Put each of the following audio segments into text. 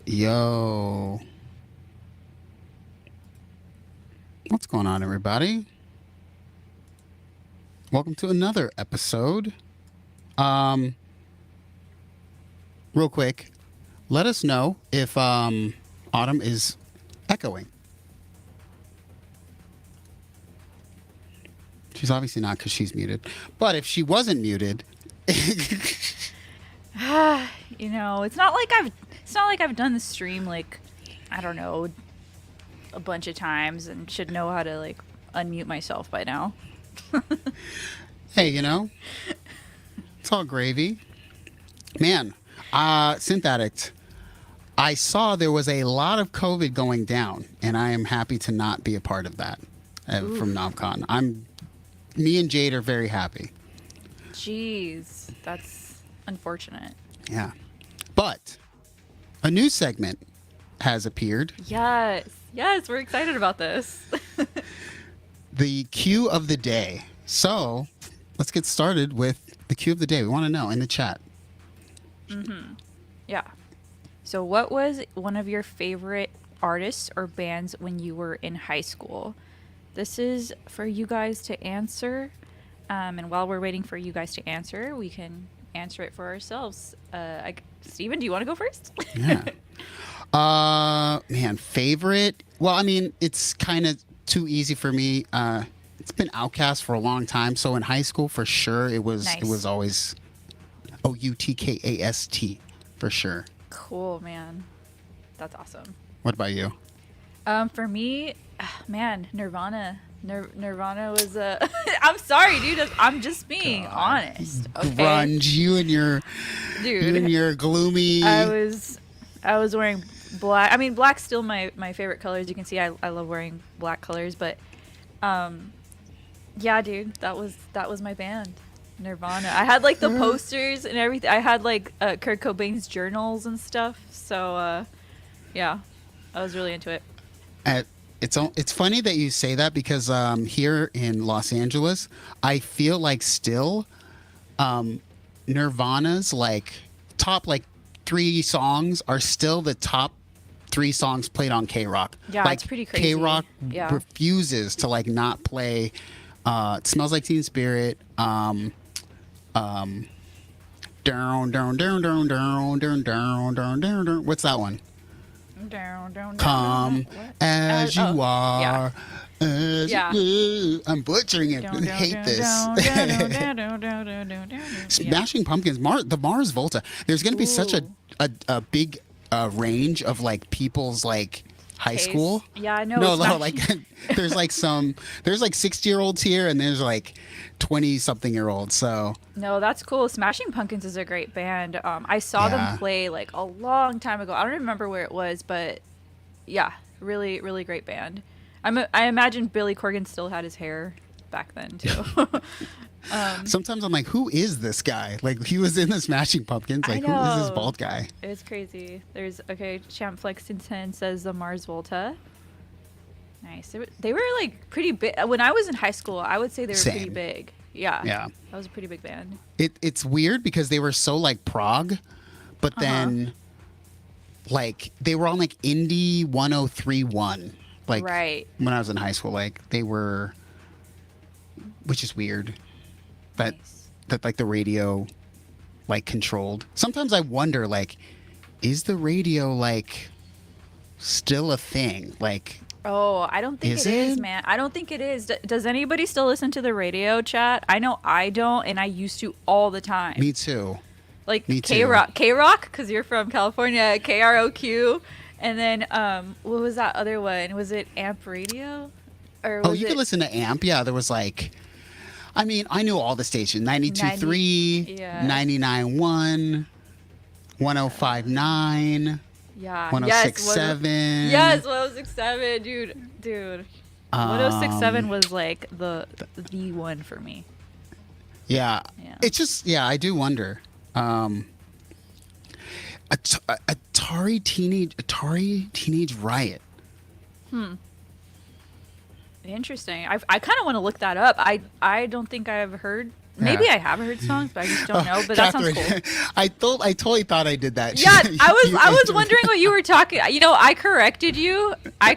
Yo, what's going on, everybody? Welcome to another episode. Real quick, let us know if Autumn is echoing. She's obviously not because she's muted. But if she wasn't muted, It's not like I've done the stream like I don't know a bunch of times and should know how to like unmute myself by now. hey, it's all gravy. Man, Synth Addict, I saw there was a lot of COVID going down, and I am happy to not be a part of that from NovCon. Me and Jade are very happy. Jeez, that's unfortunate. Yeah. But a new segment has appeared. Yes, we're excited about this. The cue of the day. So let's get started with the cue of the day. We want to know in the chat. Yeah. So what was one of your favorite artists or bands when you were in high school? This is for you guys to answer. And while we're waiting for you guys to answer, we can answer it for ourselves. Steven, do you want to go first? Yeah. Man, favorite? Well, I mean, it's kind of too easy for me. It's been Outkast for a long time. So in high school, for sure, it was always Outkast for sure. Cool, man. That's awesome. What about you? For me, man, Nirvana. Nirvana was a. I'm sorry, dude. I'm just being honest. Okay? Grunge, you and your gloomy. I was wearing black. I mean, black's still my favorite color. As you can see, I love wearing black colors. But, yeah, dude, that was my band, Nirvana. I had like the posters and everything. I had like Kurt Cobain's journals and stuff. So, yeah, I was really into it. It's funny that you say that because here in Los Angeles, I feel like still Nirvana's like top like 3 songs are still the top 3 songs played on K-Rock. Yeah, like, it's pretty crazy. K-Rock Yeah. refuses to like not play It Smells Like Teen Spirit, down, down, down, down, down, down, down, down, down, down, down. What's that one? Come as you are. Yeah. As you I'm butchering it. I hate this. Smashing Pumpkins, the Mars Volta. There's going to be such a big range of like people's like high school. Yeah, I know. No, like there's like 60-year-olds here, and there's like 20-something-year-olds. So no, that's cool. Smashing Pumpkins is a great band. I saw them play like a long time ago. I don't remember where it was, but yeah, really, really great band. I imagine Billy Corgan still had his hair back then too. Sometimes I'm like, who is this guy? Like, he was in the Smashing Pumpkins. Like, who is this bald guy? It's crazy. Champ Flexington says the Mars Volta. Nice. They were like pretty big. When I was in high school, I would say they were pretty big. Yeah. That was a pretty big band. It's weird because they were so like prog, but then like they were on like Indie 103.1. Like when I was in high school, like they were, which is weird. That like the radio like controlled. Sometimes I wonder like, is the radio like still a thing? Like, oh, I don't think it is, man. I don't think it is. Does anybody still listen to the radio, chat? I know I don't, and I used to all the time. Me too. Like K-Rock, because you're from California, KROQ. And then, what was that other one? Was it Amp Radio? Or was you could listen to Amp. Yeah, there was like, I mean, I knew all the stations. 92.3, 99.1, 105.9. Yeah. 106.7. Yes, 106.7, dude. 106.7 was like the one for me. Yeah. It's just, I do wonder. Atari Teenage Riot. Interesting. I kind of want to look that up. I don't think I've heard Maybe I have heard songs, but I just don't know. But Catherine, that sounds cool. I totally thought I did that. Yeah, I was wondering what you were talking. You know, I corrected you. I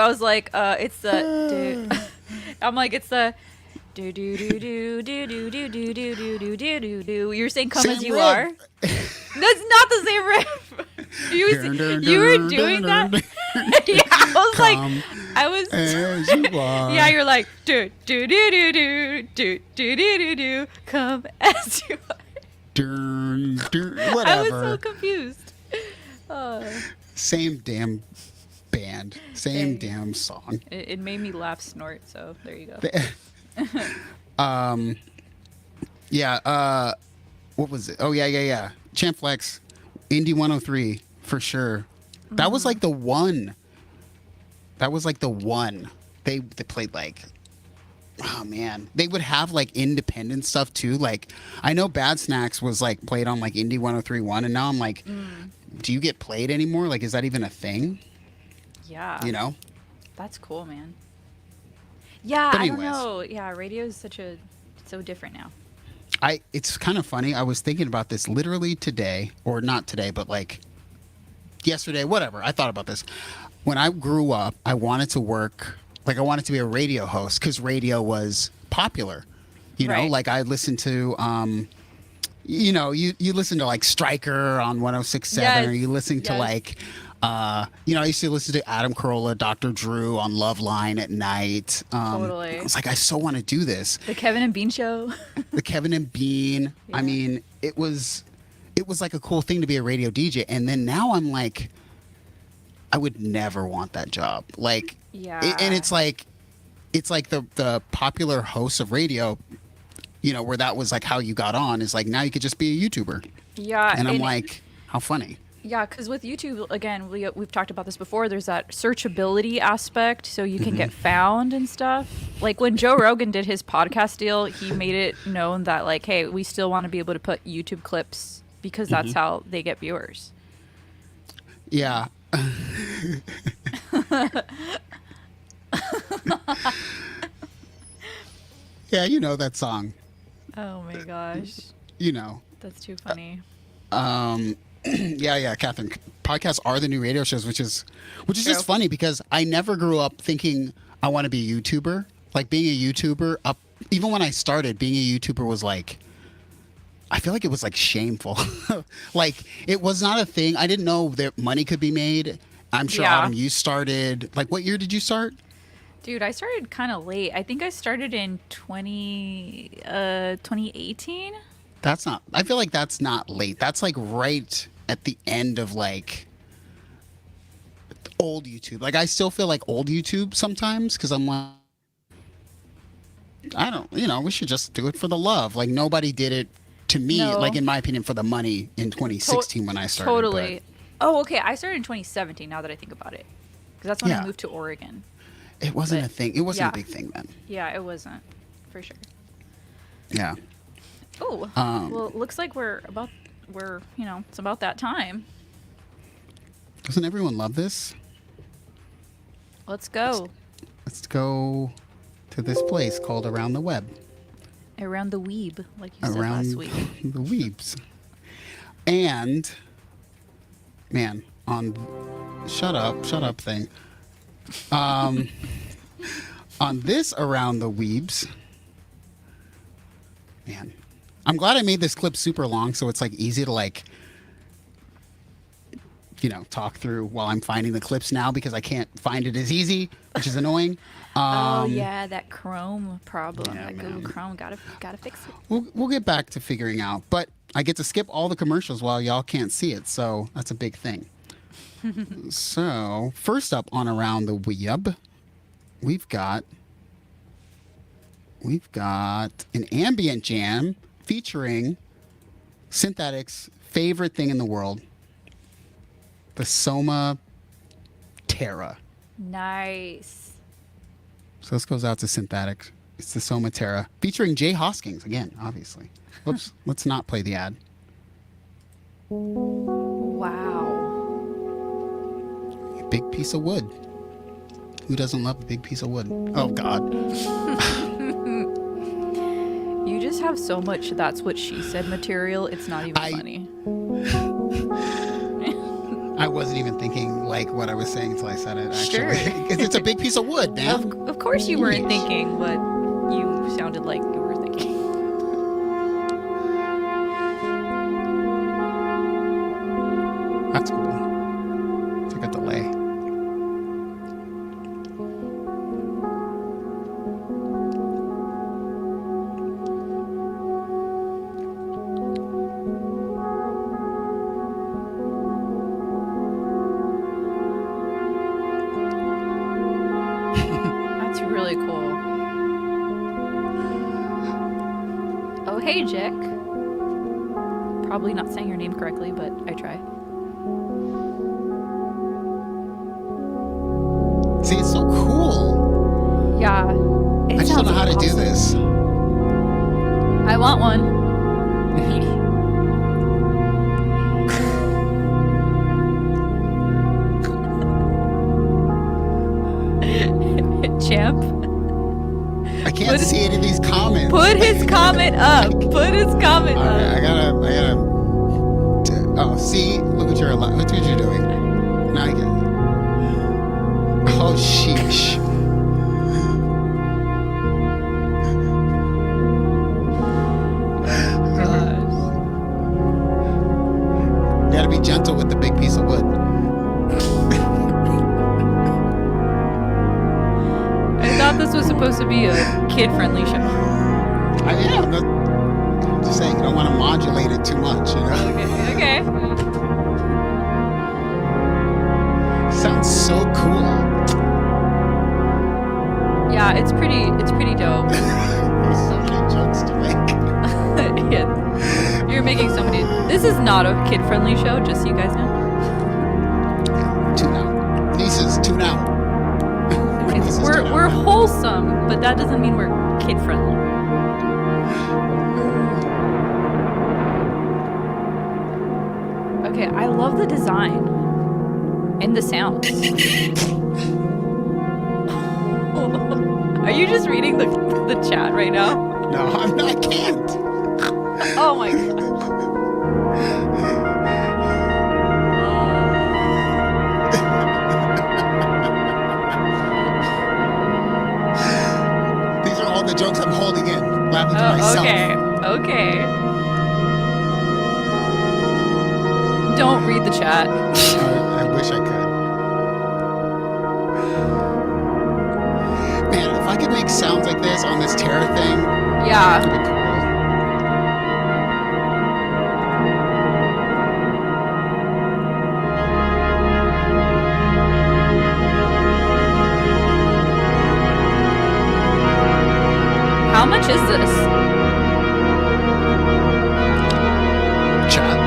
was like, it's the. I'm like, it's the. Do do do do do do do do do do do do do do. You're saying "Come Same as You riff. Are." That's not the same riff. You were doing that. Yeah, I was Come as you are. Yeah, you're like do do do do do do do do do do. Come as you are. Whatever. I was so confused. Same damn band. Same damn song. It made me laugh snort. So there you go. Yeah. What was it? Oh yeah. Champ Flex, Indie 103 for sure. That was like the one. They played like, oh man, they would have like independent stuff too. Like I know Bad Snacks was like played on like Indie 103.1, and now I'm like, do you get played anymore? Like, is that even a thing? Yeah. You know? That's cool, man. Yeah, But I don't anyways. know. Yeah, radio is so different now. It's kind of funny. I was thinking about this literally today, or not today, but like yesterday, whatever. I thought about this. When I grew up, I wanted to work, like I wanted to be a radio host because radio was popular. You know, Right. like I listened to, you know, you listen to like Stryker on 106.7, Yes, or you listen to yes. like, you know, I used to listen to Adam Carolla, Dr. Drew on Loveline at night. Totally. I was like, I so want to do this. The Kevin and Bean Show. The Kevin and Bean. Yeah. I mean, it was like a cool thing to be a radio DJ. And then now I'm like, I would never want that job. Like, Yeah. and it's like the popular hosts of radio, you know, where that was like how you got on is like, now you could just be a YouTuber. Yeah. And I'm like, how funny. Yeah, because with YouTube, again, we've talked about this before. There's that searchability aspect, so you can get found and stuff. Like when Joe Rogan did his podcast deal, he made it known that, like, hey, we still want to be able to put YouTube clips because that's how they get viewers. Yeah. Yeah, you know that song. Oh my gosh, You know. that's too funny. Yeah, Catherine. Podcasts are the new radio shows, which is True. just funny because I never grew up thinking I want to be a YouTuber. Like being a YouTuber, even when I started, being a YouTuber was like, I feel like it was like shameful. Like it was not a thing. I didn't know that money could be made. I'm sure Yeah. Autumn, you started. Like, what year did you start? Dude, I started kind of late. I think I started in 2018. That's not. I feel like that's not late. That's like right at the end of like old YouTube. Like I still feel like old YouTube sometimes because I'm like, I don't. You know, we should just do it for the love. Like nobody did it to me. No. Like in my opinion, for the money in 2016 when I started. Totally. Oh, okay. I started in 2017. Now that I think about it, because that's when Yeah. I moved to Oregon. But it wasn't But- a thing. It wasn't yeah. a big thing then. Yeah, it wasn't for sure. Yeah. Oh, well, it looks like it's about that time. Doesn't everyone love this? Let's go Let's go to this place called Around the Web. around the weeb, like you said Around last week. the weebs. And man, on shut up thing. On this Around the Weebs, man, I'm glad I made this clip super long so it's like easy to like, you know, talk through while I'm finding the clips now because I can't find it as easy, which is annoying. Oh yeah, that Chrome problem. yeah, that man. Google Chrome gotta fix it. We'll get back to figuring out, but I get to skip all the commercials while y'all can't see it, so that's a big thing. So first up on Around the Web, we've got an ambient jam featuring Synthetic's favorite thing in the world, the Soma Terra. Nice. So this goes out to Synthetic. It's the Soma Terra featuring Jay Hoskins again, obviously. Whoops, let's not play the ad. Wow. A big piece of wood. Who doesn't love a big piece of wood? Oh God. You just have so much "that's what she said" material. It's not even funny. I wasn't even thinking like what I was saying until I said it. Actually, Sure. It's a big piece of wood, man. Of course, you weren't thinking what you sounded like you were thinking. That's cool. It's like a delay. That's really cool. Oh, hey, Jack. Probably not saying your name correctly, but I try. See, it's so cool. Yeah. I just don't know how to do this. I want one. Champ. I can't see any of these comments. Put his comment up. Put his comment up. I gotta. Oh, see, look what you're doing. Now I get. Oh, sheesh. You gotta be gentle with the big piece of wood. I thought this was supposed to be a kid-friendly show. I am. I'm just saying, you don't want to modulate it too much, you know? Okay. Sounds so cool. Yeah, it's pretty dope. There's so many jokes to make. Yeah. You're making so many. This is not a kid-friendly show, just so you guys know. Yeah, tune out. Nieces, tune out. We're wholesome, but that doesn't mean we're kid-friendly. Okay, I love the design and the sounds. Are you just reading the chat right now? No, I can't. Oh my god. These are all the jokes I'm holding in, laughing to myself. Okay. Don't read the chat. I wish I could. Man, if I could make sounds like this on this Terra thing, Yeah. that'd be cool. How much is this? Chat.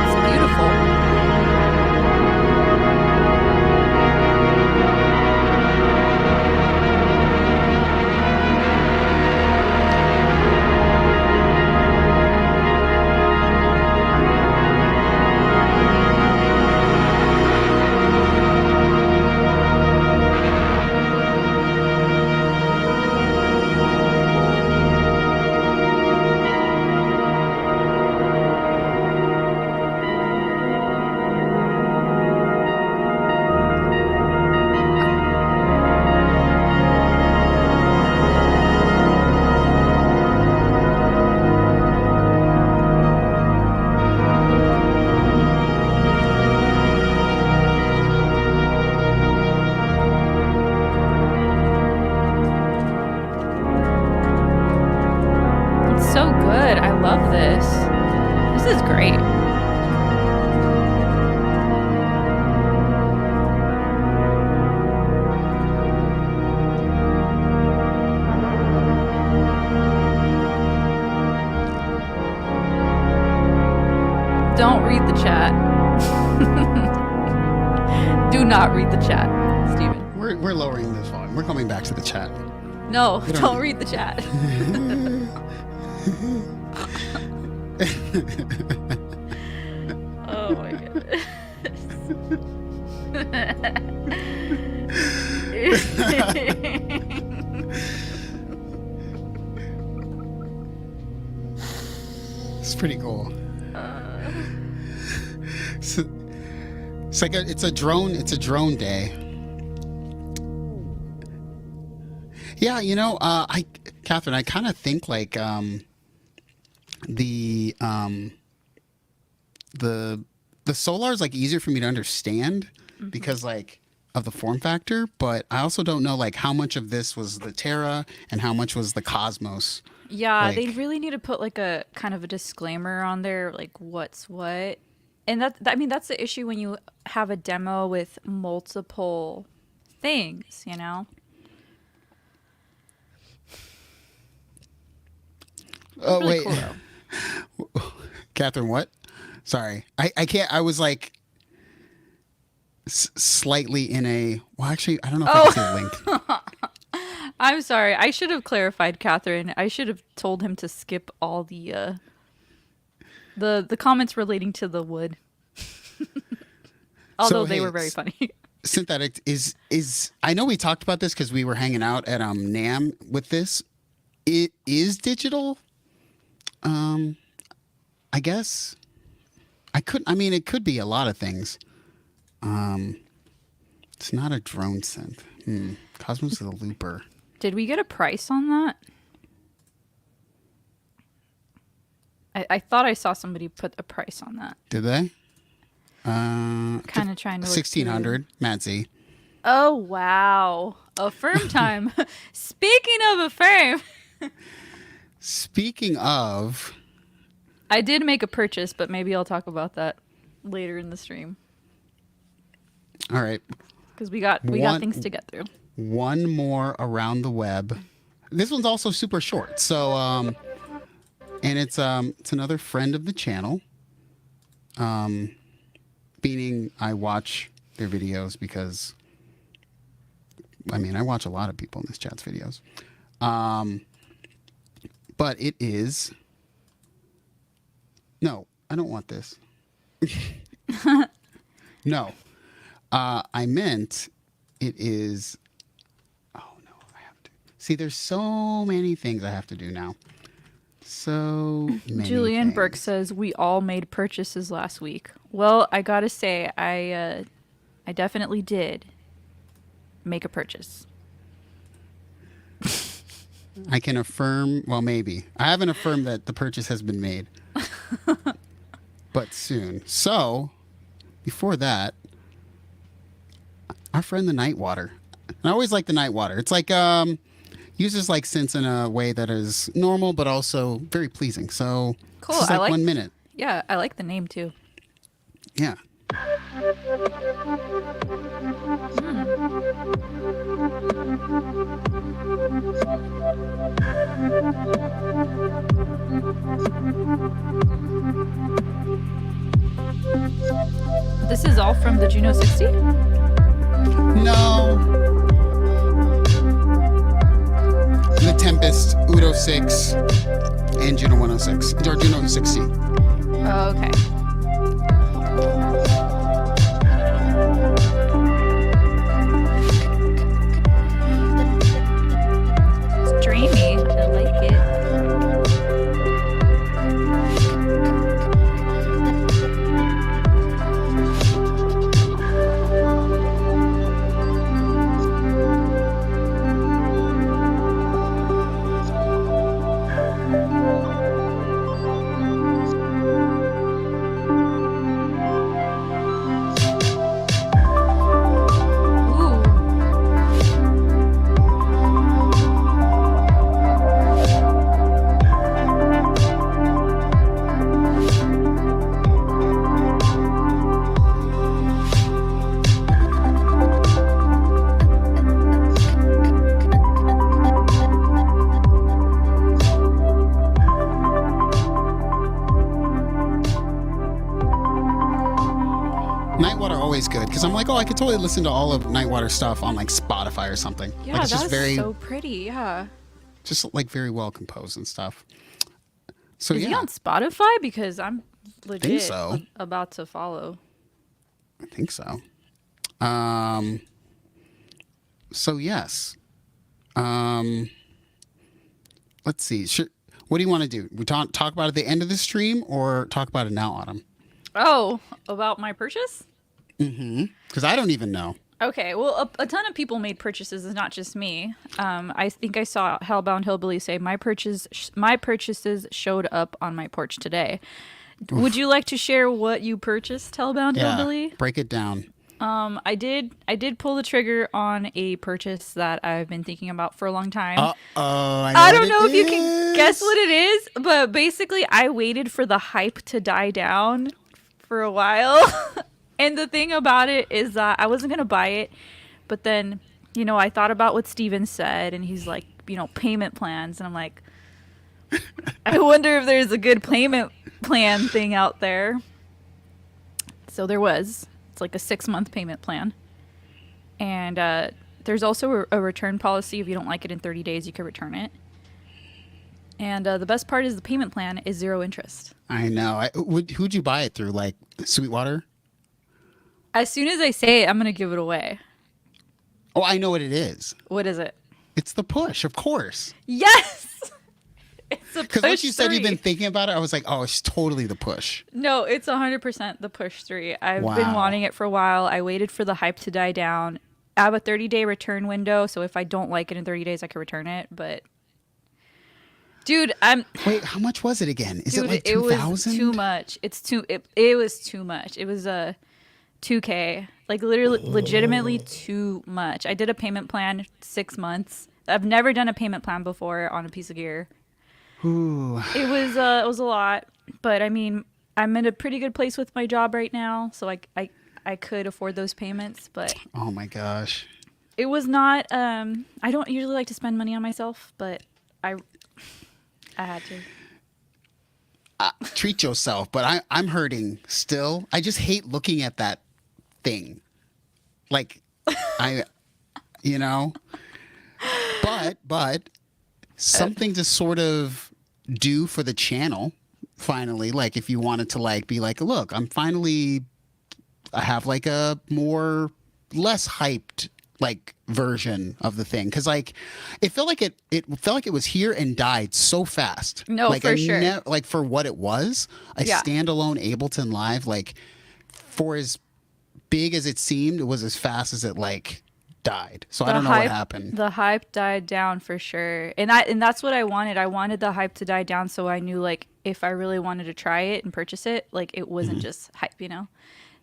It's beautiful. It's so good. I love this. This is great. Don't read the chat. Do not read the chat, Steven. We're lowering this volume. We're coming back to the chat. No, don't read the chat. Oh my goodness. It's pretty cool. So, it's a drone day. Yeah, you know, Catherine, I kind of think like the Solar is like easier for me to understand because like of the form factor, but I also don't know like how much of this was the Terra and how much was the Cosmos. Yeah, Like, they really need to put like a kind of a disclaimer on there, like what's what. And that's the issue when you have a demo with multiple things, you know? oh really wait, cool, Catherine, what? Sorry, I can't. I was like slightly in a. Well, actually, I don't know if I can say link. I'm sorry. I should have clarified, Catherine. I should have told him to skip all the comments relating to the wood. Although they were very funny. Synthetic is I know we talked about this because we were hanging out at NAMM with this. It is digital. I guess it could be a lot of things. It's not a drone synth. Cosmos is a looper. Did we get a price on that? I thought I saw somebody put a price on that. Did they? Kind of trying to look 1,600, Madsy. Oh, wow. Affirm time. Speaking of Affirm. Speaking of... I did make a purchase, but maybe I'll talk about that later in the stream. All right. Because we got things to get through. One more around the web. This one's also super short. So, and it's another friend of the channel. Meaning I watch their videos because, I watch a lot of people in this chat's videos. But it is... No, I don't want this. No. I meant it is... Oh, no, I have to. See, there's so many things I have to do now. So many Julian things. Burke says, we all made purchases last week. Well, I gotta say, I definitely did make a purchase. I can affirm, well, maybe. I haven't affirmed that the purchase has been made. But soon. So, before that, our friend the Nightwater. And I always like the Nightwater. It's like, uses like synths in a way that is normal, but also very pleasing. So, Cool. This is like 1 minute. Yeah, I like the name too. Yeah. This is all from the Juno 60? No. The Tempest, Udo 6, and Juno 106. Or Juno 60. Oh, okay. It's dreamy. I like it. Nightwater always good because I'm like, oh, I could totally listen to all of Nightwater stuff on like Spotify or something. Yeah, like, it's that's just very, so pretty. Yeah. just like very well composed and stuff. So Is he on Spotify? Because I'm legit about to follow. I think so. So yes. Let's see. What do you want to do? We talk about it at the end of the stream or talk about it now, Autumn? Oh, about my purchase? Mm-hmm. Because I don't even know. Okay, well, a ton of people made purchases. It's not just me. I think I saw Hellbound Hillbilly say my purchases showed up on my porch today. Oof. Would you like to share what you purchased, Hellbound Hillbilly? Break it down. I did pull the trigger on a purchase that I've been thinking about for a long time. I don't know if you can guess what it is, but basically I waited for the hype to die down for a while. And the thing about it is that I wasn't going to buy it, but then, I thought about what Steven said, and he's like, payment plans, and I'm like, I wonder if there's a good payment plan thing out there. So there was. It's like a 6-month payment plan. And there's also a return policy. If you don't like it in 30 days, you can return it. And the best part is the payment plan is 0 interest. I know. Who'd you buy it through? Like Sweetwater? As soon as I say it, I'm going to give it away. Oh, I know what it is. What is it? It's the push, of course. Yes! It's a push. Because once you said you've been thinking about it, I was like, oh, it's totally the push. No, it's 100% the push 3. I've been wanting it for a while. I waited for the hype to die down. I have a 30-day return window, so if I don't like it in 30 days, I can return it. But, dude, Wait, how much was it again? Is it like 2,000? It was too much. It was too much. It was a 2K. Like, literally, legitimately too much. I did a payment plan 6 months. I've never done a payment plan before on a piece of gear. Ooh. It was a lot, but I mean, I'm in a pretty good place with my job right now, so I could afford those payments. But oh my gosh, it was not. I don't usually like to spend money on myself, but I had to. Treat yourself, but I'm hurting still. I just hate looking at that thing, like but something to sort of do for the channel finally, like if you wanted to like be like, look, I have like a less hyped like version of the thing, because like it felt like it was here and died so fast. No, like, for sure. Like for what it was, a standalone Ableton Live, like for as big as it seemed, it was as fast as it like died. So I don't know what happened. The hype died down for sure. And that's what I wanted. I wanted the hype to die down so I knew like if I really wanted to try it and purchase it, like it wasn't just hype,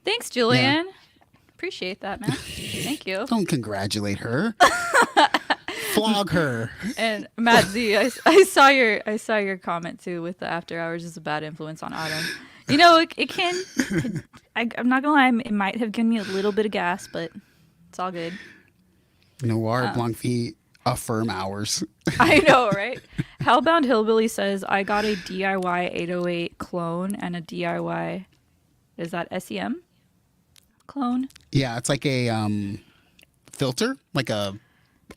Thanks, Julian. Yeah. Appreciate that, man. Thank you. Don't congratulate her. Flog her. And Matt Z, I saw your comment too with the after hours is a bad influence on Autumn. It can I'm not gonna lie, it might have given me a little bit of gas, but it's all good. NoirEtBlancVie affirm hours. I know, right? Hellbound Hillbilly says, I got a DIY 808 clone and a DIY, is that SEM clone? Yeah, it's like a filter, like a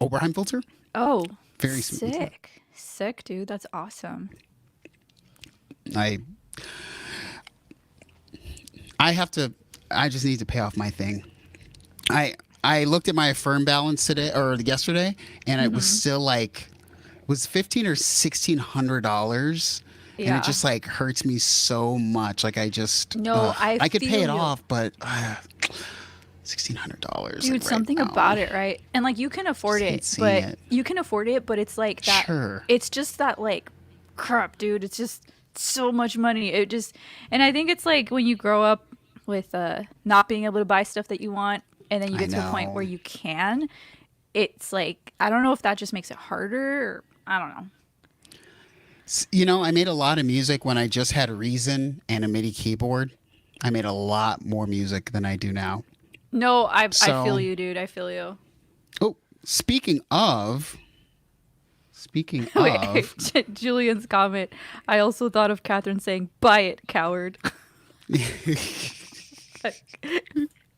Oberheim filter. Oh, very smooth. Sick, dude. That's awesome. I just need to pay off my thing. I looked at my Affirm balance yesterday, and it was still like, was $1,500 or $1,600, and it just like hurts me so much. Like I could pay it off, but $1,600. Dude, like, something about it, right? And like you can afford it, but it's like that. Sure. It's just that like crap, dude. It's just so much money. And I think it's like when you grow up with not being able to buy stuff that you want, and then you get to a point where you can, it's like, I don't know if that just makes it harder, or I don't know. I made a lot of music when I just had Reason and a MIDI keyboard. I made a lot more music than I do now. No, I feel you, dude. I feel you. Oh, speaking of... Wait, Julian's comment. I also thought of Catherine saying, buy it, coward.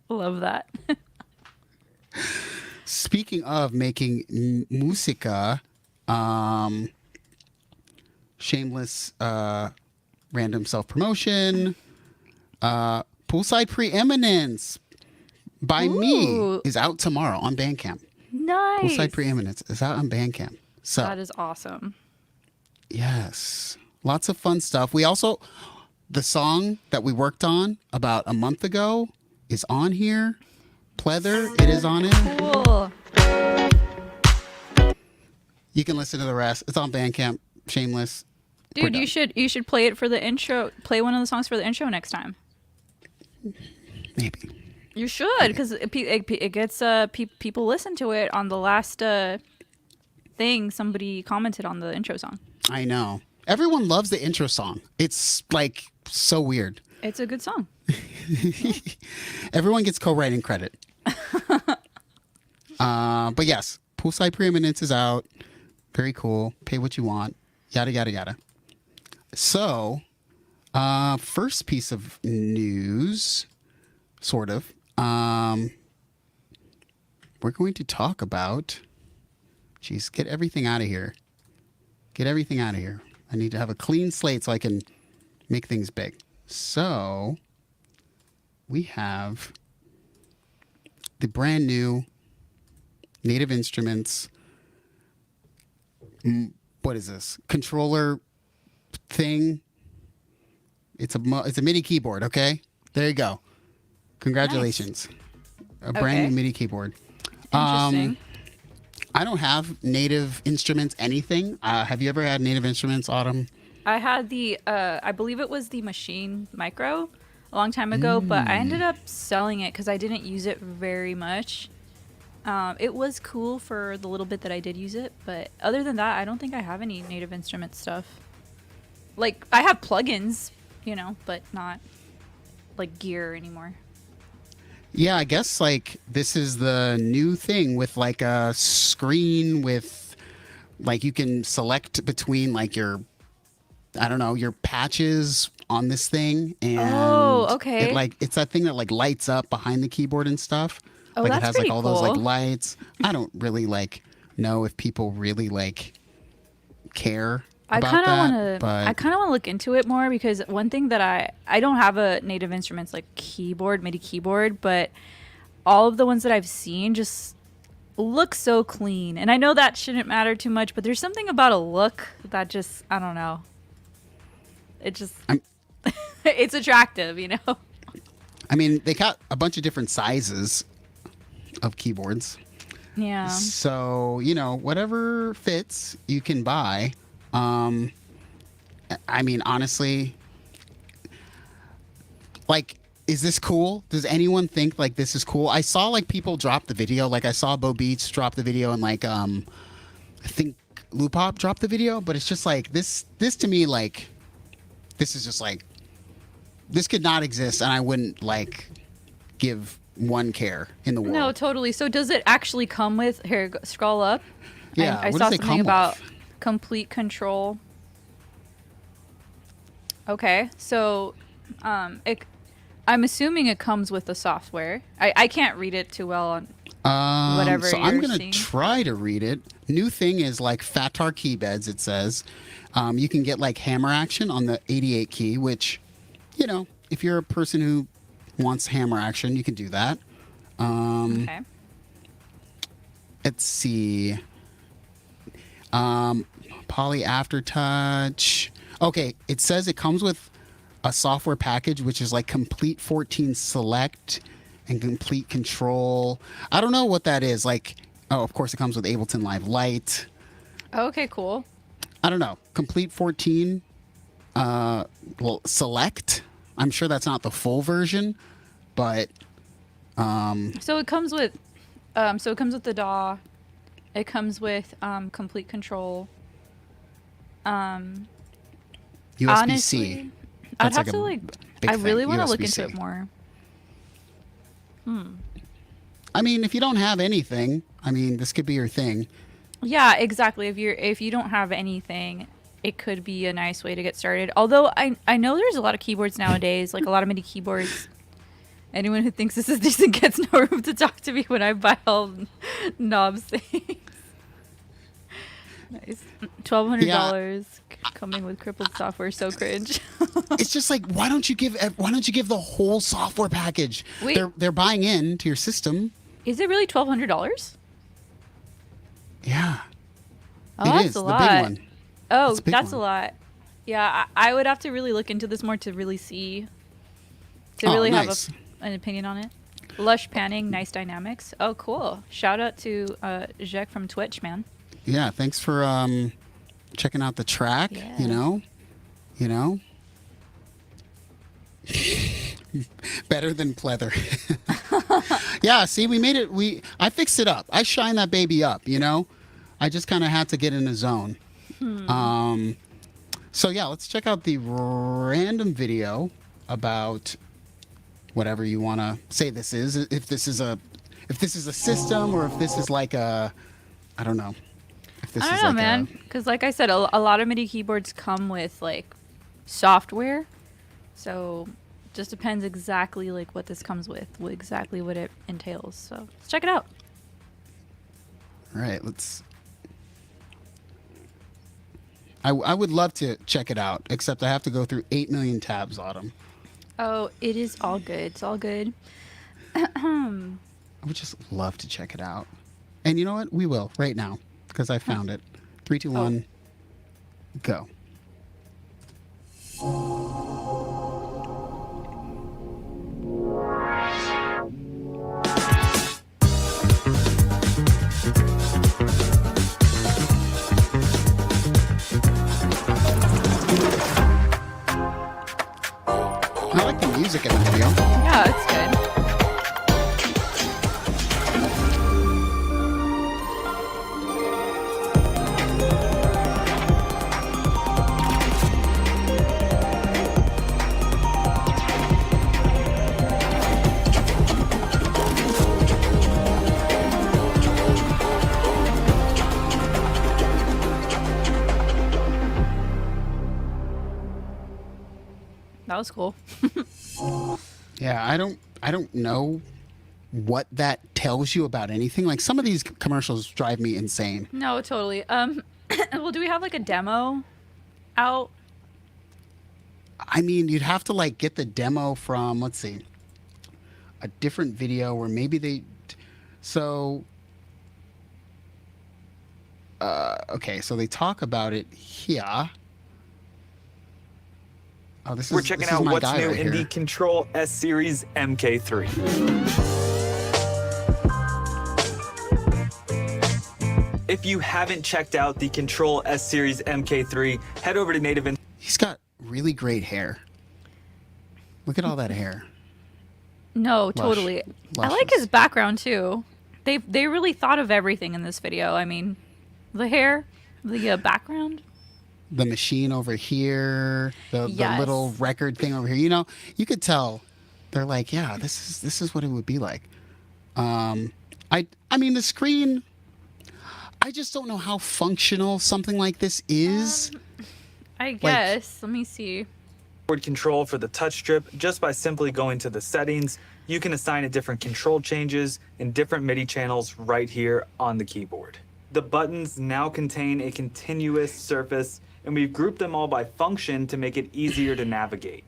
Love that. Speaking of making musica, shameless random self-promotion, Poolside Preeminence by me is out tomorrow on Bandcamp. Nice. Poolside Preeminence is out on Bandcamp. So that is awesome. Yes. Lots of fun stuff. We also, the song that we worked on about a month ago is on here. Pleather, it is on it. Cool. You can listen to the rest. It's on Bandcamp. Shameless. Dude, you should play it for the intro. Play one of the songs for the intro next time. Maybe. You should, because it gets people listen to it. On the last thing, somebody commented on the intro song. I know. Everyone loves the intro song. It's like so weird. It's a good song. Everyone gets co-writing credit. But yes, Poolside Preeminence is out. Very cool. Pay what you want. Yada, yada, yada. So, first piece of news, sort of. We're going to talk about... Jeez, get everything out of here. Get everything out of here. I need to have a clean slate so I can make things big. So, we have the brand new Native Instruments. What is this? Controller thing. It's a MIDI keyboard, okay? There you go. Congratulations. Nice. A brand new MIDI keyboard. Interesting. I don't have Native Instruments anything. Have you ever had Native Instruments, Autumn? I had the, I believe it was the Machine Micro a long time ago, but I ended up selling it because I didn't use it very much. It was cool for the little bit that I did use it, but other than that, I don't think I have any Native Instruments stuff. Like, I have plugins, but not like gear anymore. Yeah, I guess like this is the new thing with like a screen with like you can select between like your, I don't know, your patches on this thing. And okay. It's that thing that like lights up behind the keyboard and stuff. Oh, like that's it has pretty like all cool. those like lights. I don't really like know if people really like care about that. I kind of want to look into it more because one thing that I don't have a Native Instruments like keyboard, MIDI keyboard, but all of the ones that I've seen just look so clean. And I know that shouldn't matter too much, but there's something about a look that just, I don't know. It just, it's attractive, I mean, they got a bunch of different sizes of keyboards. Yeah. So, whatever fits, you can buy. I mean, honestly, like, is this cool? Does anyone think like this is cool? I saw like people drop the video. Like I saw Bo Beats drop the video and like I think Lupop dropped the video, but it's just like this to me, like this is just like this could not exist and I wouldn't like give one care in the world. No, totally. So does it actually come with scroll up? Yeah. I saw something about complete control. Okay. So I'm assuming it comes with the software. I can't read it too well on whatever so you're I'm going seeing. to try to read it. New thing is like Fatar key beds, it says. You can get like hammer action on the 88 key, which, if you're a person who wants hammer action, you can do that. Okay. Let's see. Poly Aftertouch. Okay, it says it comes with a software package, which is like Complete 14 Select and Complete Control. I don't know what that is. Like, of course, it comes with Ableton Live Lite. Okay, cool. I don't know. Complete 14 Select. I'm sure that's not the full version, but so it comes with the DAW. It comes with Complete Control. USB-C. Honestly, I'd have to I really want to look into it more. I mean, if you don't have anything, this could be your thing. Yeah, exactly. If you don't have anything, it could be a nice way to get started. Although I know there's a lot of keyboards nowadays, like a lot of MIDI keyboards Anyone who thinks this is decent gets no room to talk to me when I buy all knobs things. Nice. $1,200 coming with crippled software. So cringe. It's just like, why don't you give the whole software package? Wait. They're buying into your system. Is it really $1,200? Yeah. Oh, it that's is a the lot. big one. Oh, Big that's one. a lot. Yeah, I would have to really look into this more to really see, to really nice. have an opinion on it. Lush panning, nice dynamics. Oh, cool. Shout out to Jack from Twitch, man. Yeah, thanks for checking out the track. Yeah. You know. Better than pleather. Yeah, see, we made it. I fixed it up. I shined that baby up. I just kind of had to get in a zone. So yeah, let's check out the random video about whatever you want to say this is. If this is a system, or if this is like a, I don't know. I don't know, man. Because like I said, a lot of MIDI keyboards come with like software, so just depends exactly like what this comes with, exactly what it entails. So let's check it out. All right, let's. I would love to check it out, except I have to go through 8 million tabs on them. Oh, it is all good. It's all good. I would just love to check it out. And you know what? We will right now, because I found it. 3, 2, 1, go. I like the music in the video. Yeah, it's good. That was cool. Yeah, I don't know what that tells you about anything. Like, some of these commercials drive me insane. No, totally. Well, do we have like a demo out? I mean, you'd have to like get the demo from, let's see, a different video where maybe they. So, okay, so they talk about it here. Oh, We're checking out what's new in the Control S Series MK3. If you haven't checked out the Control S Series MK3, head over to Native and He's got really great hair. Look at all that hair. No, totally. I like his background too. They really thought of everything in this video. I mean, the hair, the background. The machine over here, the little record thing over here. You could tell they're like, yeah, this is what it would be like. I mean, the screen, I just don't know how functional something like this is. I guess. Let me see. control for the touch strip. Just by simply going to the settings, you can assign it different control changes in different MIDI channels right here on the keyboard. The buttons now contain a continuous surface, and we've grouped them all by function to make it easier to navigate.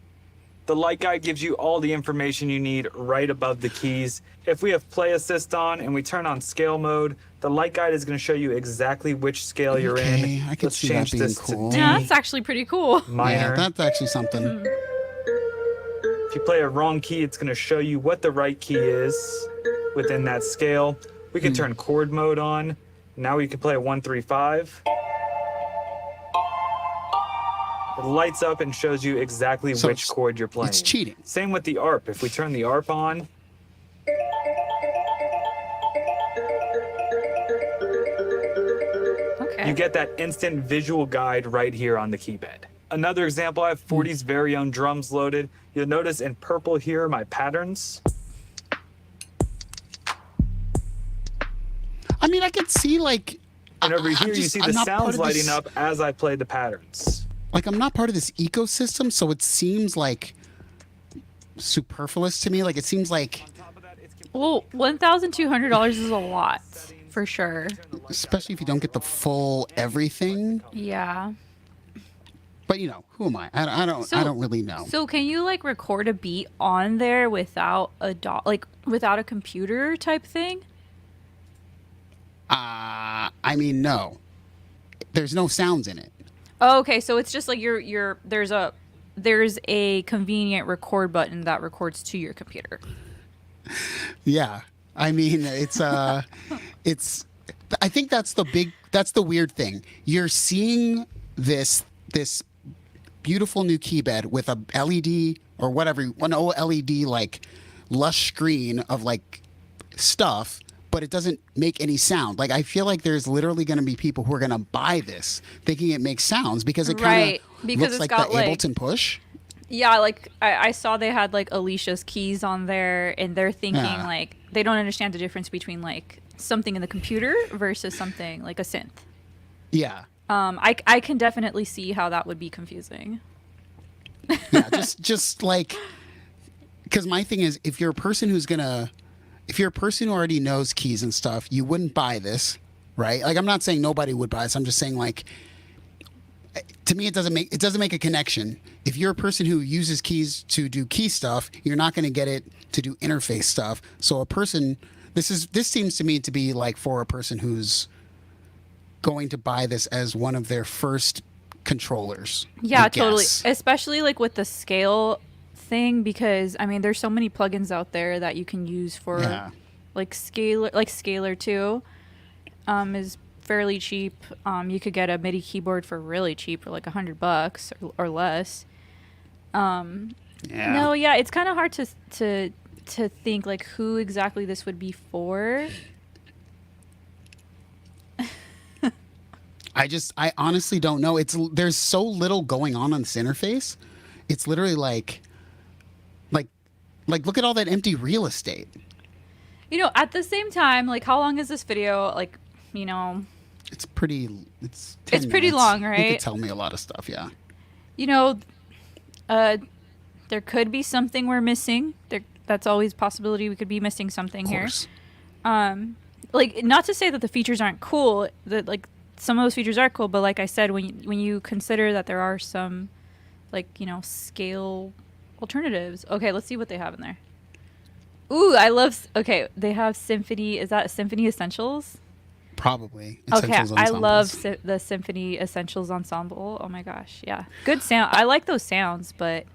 The light guide gives you all the information you need right above the keys. If we have play assist on and we turn on scale mode, the light guide is going to show you exactly which scale you're in. I can see that being cool. Yeah, that's actually pretty cool. Minor. Yeah, that's actually something. If you play a wrong key, it's going to show you what the right key is within that scale. We can turn chord mode on. Now we can play a 1-3-5. It lights up and shows you exactly which chord you're playing. It's cheating. Same with the ARP. If we turn the ARP on, you get that instant visual guide right here on the keypad. Another example, I have 40's very own drums loaded. You'll notice in purple here are my patterns. I mean, I could see like... And over here you see the sounds lighting up as I play the patterns. Like, I'm not part of this ecosystem, so it seems like superfluous to me. Like, it seems like, well, $1,200 is a lot for sure. especially if you don't get the full everything. Yeah. But you know, who am I? I don't really know. So can you like record a beat on there without without a computer type thing? I mean, no. There's no sounds in it. Oh, okay, so it's just like there's a convenient record button that records to your computer. Yeah. I mean, it's I think that's the weird thing. You're seeing this beautiful new key bed with a LED or whatever, one OLED like lush screen of like stuff, but it doesn't make any sound. Like, I feel like there's literally going to be people who are going to buy this thinking it makes sounds because it kind of looks like the Ableton Push. Yeah, like I saw they had like Alicia's keys on there, and they're thinking like they don't understand the difference between like something in the computer versus something like a synth. Yeah. I can definitely see how that would be confusing. Yeah, just like, because my thing is, if you're a person who already knows keys and stuff, you wouldn't buy this, right? Like, I'm not saying nobody would buy this. I'm just saying, like, to me, it doesn't make a connection. If you're a person who uses keys to do key stuff, you're not going to get it to do interface stuff. So this seems to me to be like for a person who's going to buy this as one of their first controllers. Yeah, totally. Especially like with the scale thing, because I mean, there's so many plugins out there that you can use for like Scalar too. Is fairly cheap. You could get a MIDI keyboard for really cheap, for like $100 or less. No, yeah, it's kind of hard to think like who exactly this would be for. I honestly don't know. There's so little going on this interface. It's literally like look at all that empty real estate. You know, at the same time, like, how long is this video? Like, you know, it's pretty pretty long, right? You could tell me a lot of stuff, yeah. You know, there could be something we're missing. That's always a possibility. We could be missing something here. Like, not to say that the features aren't cool. That, like, some of those features are cool, but like I said, when you consider that there are some, like, you know, scale alternatives. Okay, let's see what they have in there. Ooh, they have Symphony. Is that Symphony Essentials? Probably. Essentials I love the Symphony Essentials ensemble. Oh my gosh, yeah. Good sound. I like those sounds, but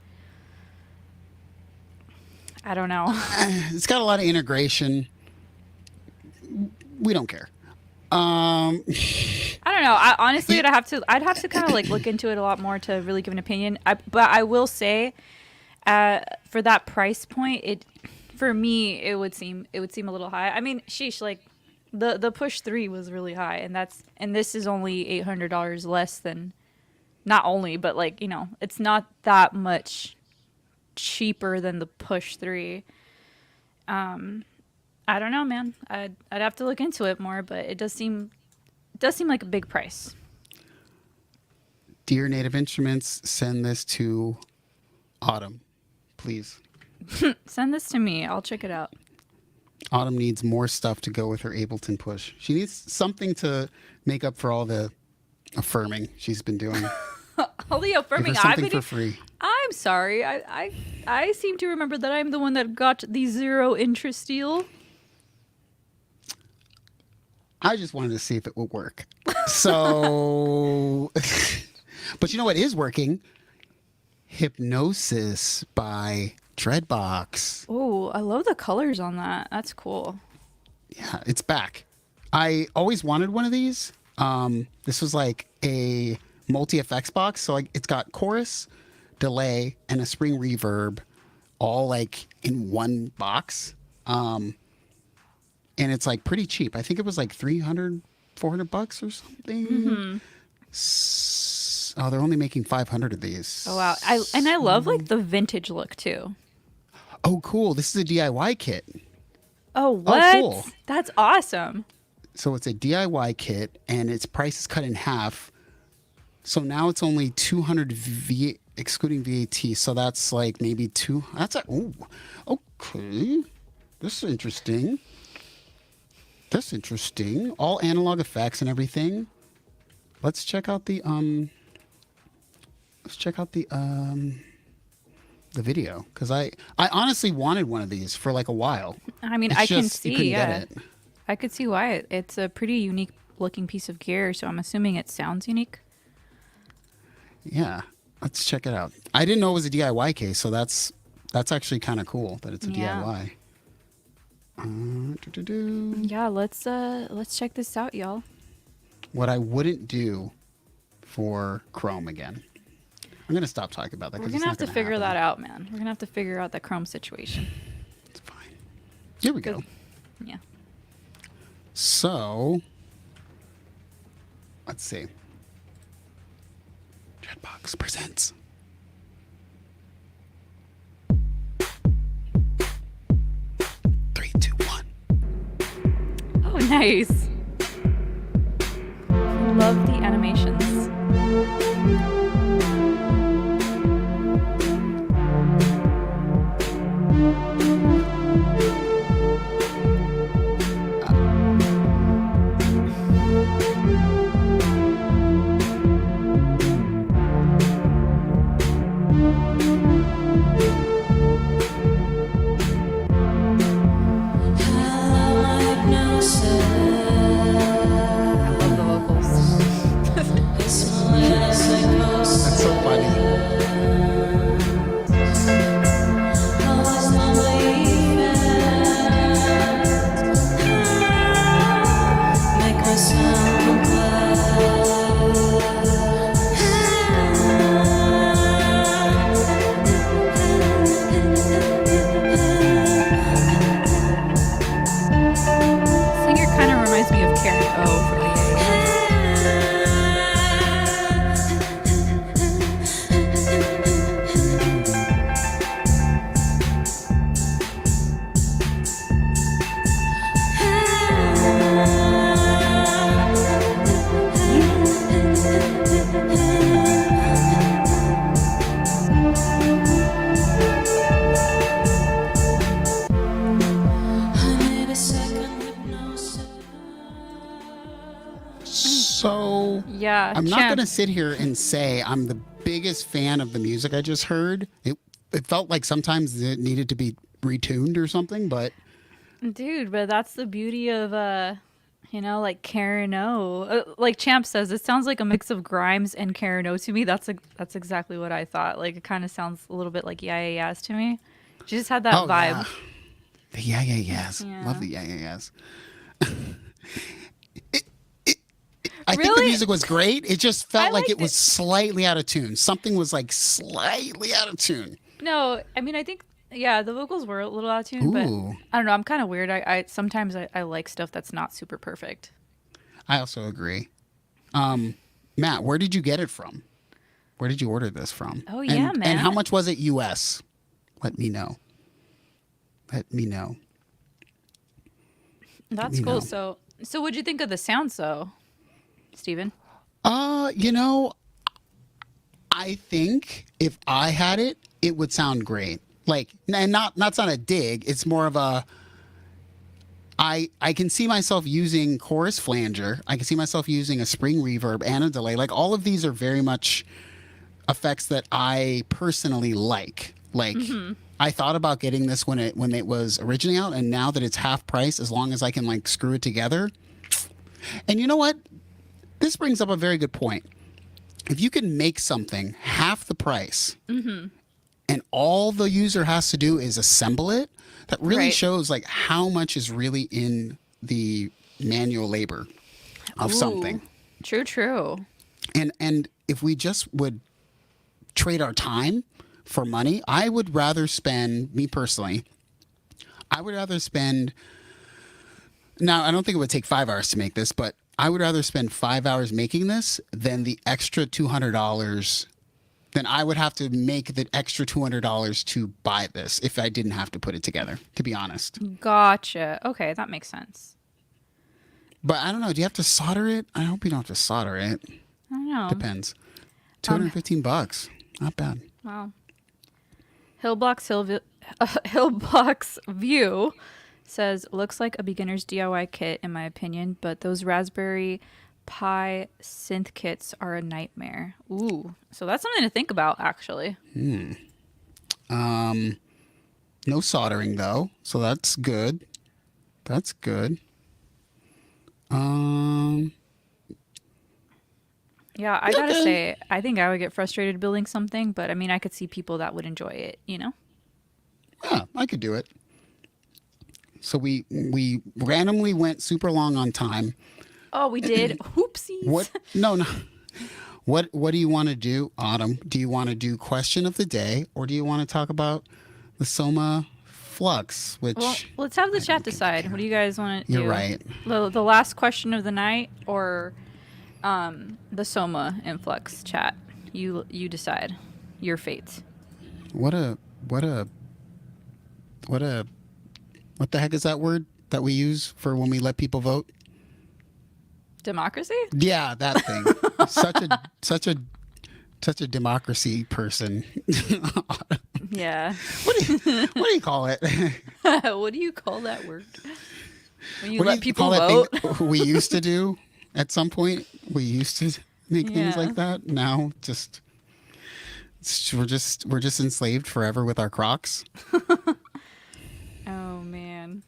I don't know. It's got a lot of integration. We don't care. I don't know. Honestly, I'd have to kind of like look into it a lot more to really give an opinion. But I will say, for that price point, for me it would seem a little high. I mean, sheesh, like the Push 3 was really high, and this is only $800 less than, not only, but like, you know, it's not that much cheaper than the Push 3. I don't know, man. I'd have to look into it more, but it does seem like a big price. Dear Native Instruments, send this to Autumn, please. Send this to me. I'll check it out. Autumn needs more stuff to go with her Ableton Push. She needs something to make up for all the affirming she's been doing. All the affirming. Something for free. I'm sorry. I seem to remember that I'm the one that got the 0 interest deal. I just wanted to see if it would work. So, but you know what is working? Hypnosis by Dreadbox. Oh, I love the colors on that. That's cool. Yeah, it's back. I always wanted one of these. This was like a multi-effects box. So it's got chorus, delay, and a spring reverb all like in one box. And it's like pretty cheap. I think it was like $300, $400 or something. Mm-hmm. They're only making 500 of these. Oh wow! I love like the vintage look too. Oh, cool! This is a DIY kit. Oh, what? Oh, cool. That's awesome. So it's a DIY kit, and its price is cut in half. So now it's only 200 V. excluding VAT. So that's like maybe two. That's a, oh, okay. This is interesting. That's interesting. All analog effects and everything. Let's check out the video, because I honestly wanted one of these for like a while. I mean, I can see, yeah. I could see why. It's a pretty unique looking piece of gear, so I'm assuming it sounds unique. Yeah, let's check it out. I didn't know it was a DIY case, so that's actually kind of cool that it's a DIY. Yeah, let's check this out, y'all. What I wouldn't do for Chrome again. I'm gonna stop talking about that. We're gonna have to figure that out, man. We're gonna have to figure out the Chrome situation. It's fine. Here we go. Yeah. So, let's see. Dreadbox presents. Oh, nice. Love the animations. Yeah, I'm not going to sit here and say I'm the biggest fan of the music I just heard. It felt like sometimes it needed to be retuned or something, but... Dude, but that's the beauty of, like Karen O. Like Champ says, it sounds like a mix of Grimes and Karen O to me. That's exactly what I thought. Like, it kind of sounds a little bit like Yeah Yeah Yeahs to me. She just had that vibe. Yeah. The Yeah Yeah Yeahs. Yeah. Love the Yeah Yeah Yeahs. I think the music was great. It just felt like it was slightly out of tune. Something was like slightly out of tune. No, I mean, I think, the vocals were a little out of tune, but I don't know. I'm kind of weird. I sometimes I like stuff that's not super perfect. I also agree. Matt, where did you get it from? Where did you order this from? Oh, yeah, man. And how much was it US? Let me know. Let me know. That's cool. So what'd you think of the sounds, though, Steven? I think if I had it, it would sound great. Like, and not a dig. It's more of a, I can see myself using chorus flanger. I can see myself using a spring reverb and a delay. Like, all of these are very much effects that I personally like. Like, I thought about getting this when it was originally out, and now that it's half price, as long as I can like screw it together. And you know what? This brings up a very good point. If you can make something half the price, and all the user has to do is assemble it, that really shows like how much is really in the manual labor of something. True. And if we just would trade our time for money, I would rather spend, me personally, now, I don't think it would take 5 hours to make this, but I would rather spend 5 hours making this than the extra $200. Then I would have to make the extra $200 to buy this if I didn't have to put it together, to be honest. Gotcha. Okay, that makes sense. But I don't know. Do you have to solder it? I hope you don't have to solder it. I don't know. Depends. $215. Not bad. Wow. Hillbox View says, looks like a beginner's DIY kit in my opinion, but those Raspberry Pi synth kits are a nightmare. Ooh, so that's something to think about actually. No soldering though, so that's good. That's good. Yeah, I gotta say, I think I would get frustrated building something, but I mean, I could see people that would enjoy it, you know? Yeah, I could do it. So we randomly went super long on time. Oh, we did. Oopsies. What? No. What do you want to do, Autumn? Do you want to do question of the day, or do you want to talk about the Soma flux? Which Well, let's have the chat decide. What do you guys want to do? You're right. The last question of the night or the Soma influx chat? You decide. Your fate. What the heck is that word that we use for when we let people vote? Democracy? Yeah, that thing. such a democracy person. Yeah. What do you call it? What do you call that word? When you What do let you people call that vote? thing we used to do at some point? We used to make things Yeah. like that. Now we're just enslaved forever with our Crocs. Oh man.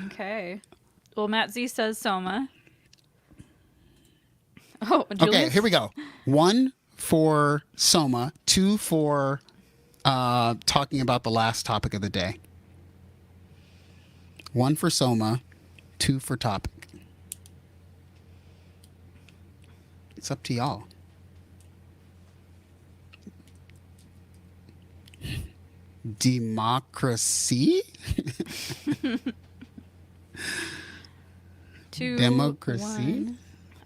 Okay. Well, Matt Z says Soma. Oh, Julius? Okay, here we go. 1 for Soma, 2 for talking about the last topic of the day. 1 for Soma, 2 for topic. It's up to y'all. Democracy? 2, Democracy? 1.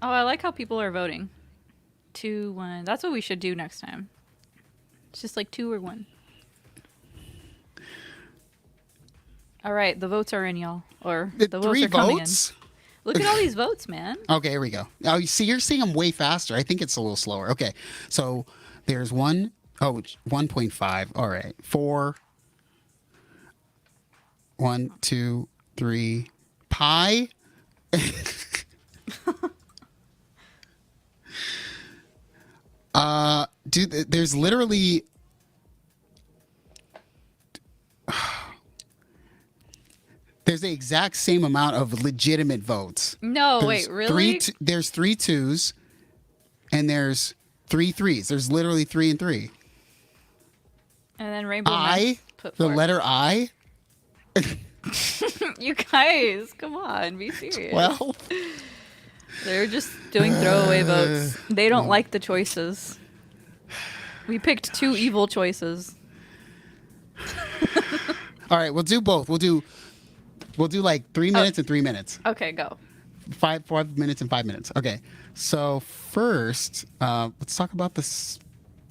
Oh, I like how people are voting. 2, 1. That's what we should do next time. It's just like 2 or 1. All right, the votes are in, y'all. Or the votes 3 are coming votes? in. Look at all these votes, man. Okay, here we go. Oh, you see, you're seeing them way faster. I think it's a little slower. Okay, so there's 1.5. All right, 4. 1, 2, 3. Pi. Dude, there's literally. There's the exact same amount of legitimate votes. No, There's wait, really? There's 3 2s, and there's 3 3s. There's literally 3 and 3. And then Rainbow I, Mess put the forth. letter I. You guys, come on, be serious. Well, They're just doing throwaway votes. They don't like the choices. We picked 2 evil choices. all right, we'll do both. We'll do like 3 minutes and 3 minutes. Okay, go. 5 minutes and 5 minutes. Okay, so first, let's talk about this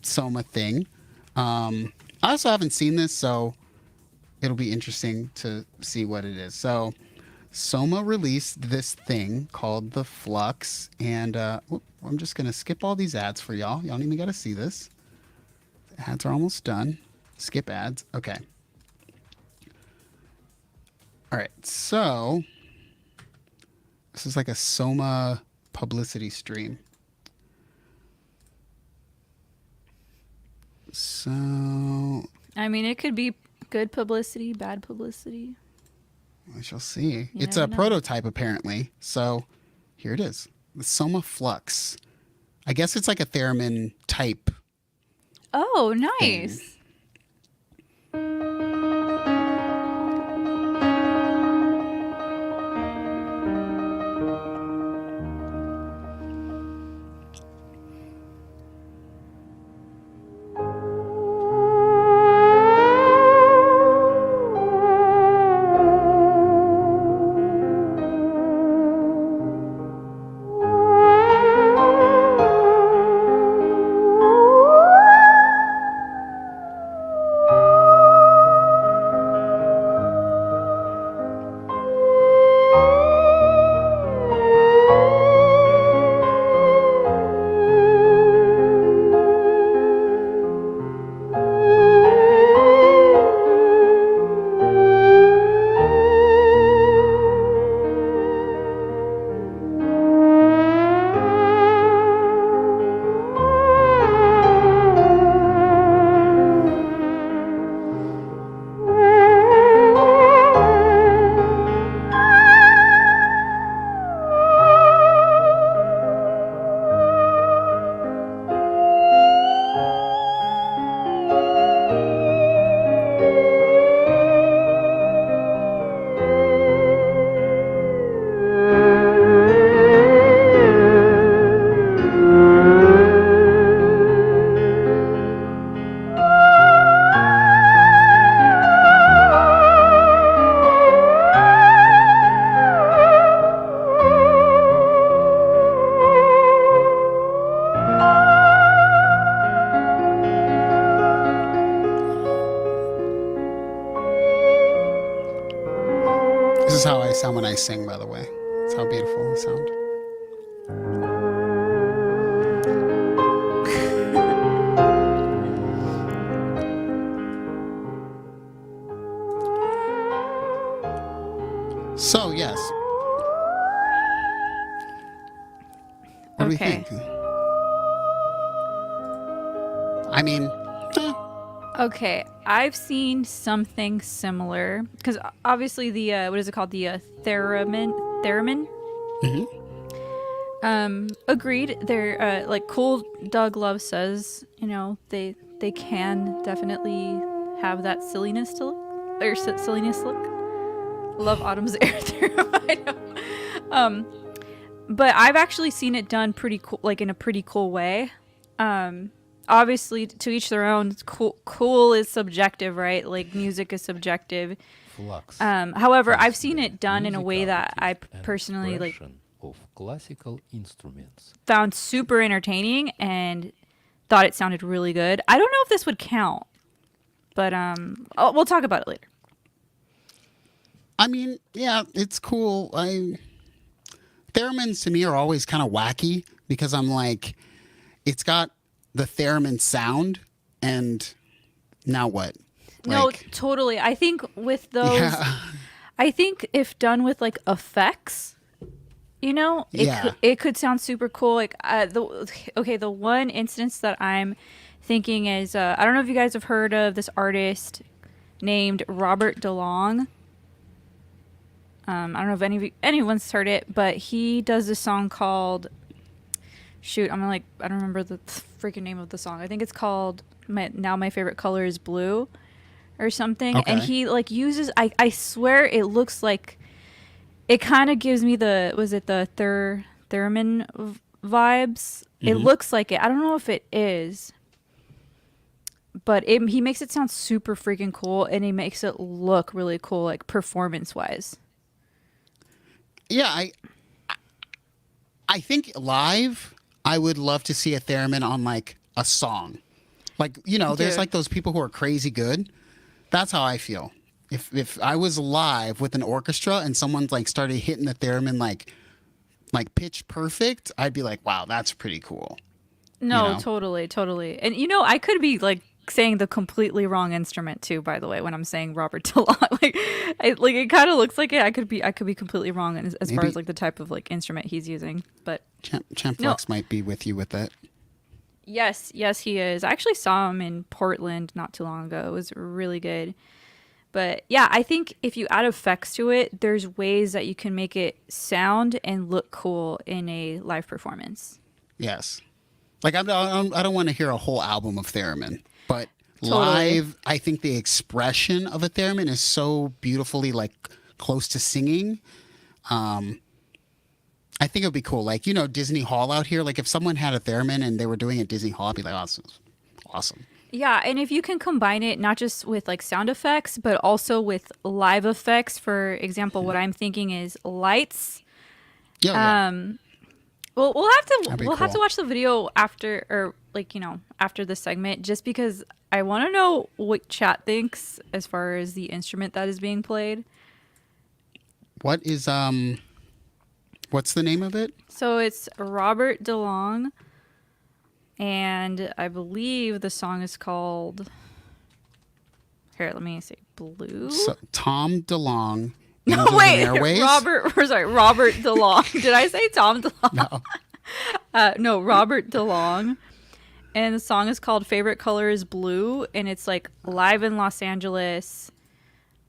Soma thing. I also haven't seen this, so it'll be interesting to see what it is. So Soma released this thing called the Flux, and I'm just gonna skip all these ads for y'all. Y'all don't even gotta see this. The ads are almost done. Skip ads. Okay. All right, so this is like a Soma publicity stream. So I mean, it could be good publicity, bad publicity. we shall see. You It's a never know. prototype apparently. So here it is. The Soma Flux. I guess it's like a theremin type. Oh, nice. is how I sound when I sing, by the way. That's how beautiful I sound. So, yes. What do we think? I mean... Okay, I've seen something similar because obviously the what is it called, the theremin. Mm-hmm. Agreed. They're like Cool Doug Love says, you know, they can definitely have that silliness to look, or silliness look. Love Autumn's air theorem. I know. But I've actually seen it done pretty cool, like in a pretty cool way. Obviously, to each their own. Cool is subjective, right? Like music is subjective. Flux. However, I've seen it done in a way that I personally like of classical instruments. Found super entertaining and thought it sounded really good. I don't know if this would count, but we'll talk about it later. I mean, yeah, it's cool. Theremins to me are always kind of wacky because I'm like, it's got the theremin sound, and now what? No, Like, totally. I think with those, yeah. I think if done with like effects, you know, it could sound super cool. Like the one instance that I'm thinking is I don't know if you guys have heard of this artist named Robert DeLong. I don't know if anyone's heard it, but he does a song called, shoot, I don't remember the freaking name of the song. I think it's called My Favorite Color is Blue or something. Okay. And he like uses, I swear it looks like, it kind of gives me the theremin vibes. Mm-hmm. It looks like it. I don't know if it is, but he makes it sound super freaking cool, and he makes it look really cool, like performance wise. Yeah, I think live, I would love to see a theremin on like a song. Like, you know, there's like those people who are crazy good. That's how I feel. If I was live with an orchestra and someone's like started hitting the theremin like pitch perfect, I'd be like, wow, that's pretty cool. No, you know? totally. And you know, I could be like saying the completely wrong instrument too, by the way, when I'm saying Robert DeLong. like it kind of looks like it. I could be completely wrong as far as like the type of like instrument he's using. But Champ Flux might be with you with that. Yes, he is. I actually saw him in Portland not too long ago. It was really good. But yeah, I think if you add effects to it, there's ways that you can make it sound and look cool in a live performance. Yes. Like I don't want to hear a whole album of theremin, but Totally. live, I think the expression of a theremin is so beautifully like close to singing. I think it would be cool. Like, you know, Disney Hall out here, like if someone had a theremin and they were doing it at Disney Hall, I'd be like, oh, this is awesome. Yeah, and if you can combine it not just with like sound effects, but also with live effects. For example, what I'm thinking is lights. Yeah. Well, we'll have to cool. watch the video after, or like, you know, after the segment, just because I want to know what chat thinks as far as the instrument that is being played. What is what's the name of it? So it's Robert DeLong, and I believe the song is called, here, let me say, Blue. So, Tom DeLong. No, wait, Robert DeLong. Did I say Tom DeLong? No. No, Robert DeLong. And the song is called Favorite Color is Blue, and it's like live in Los Angeles,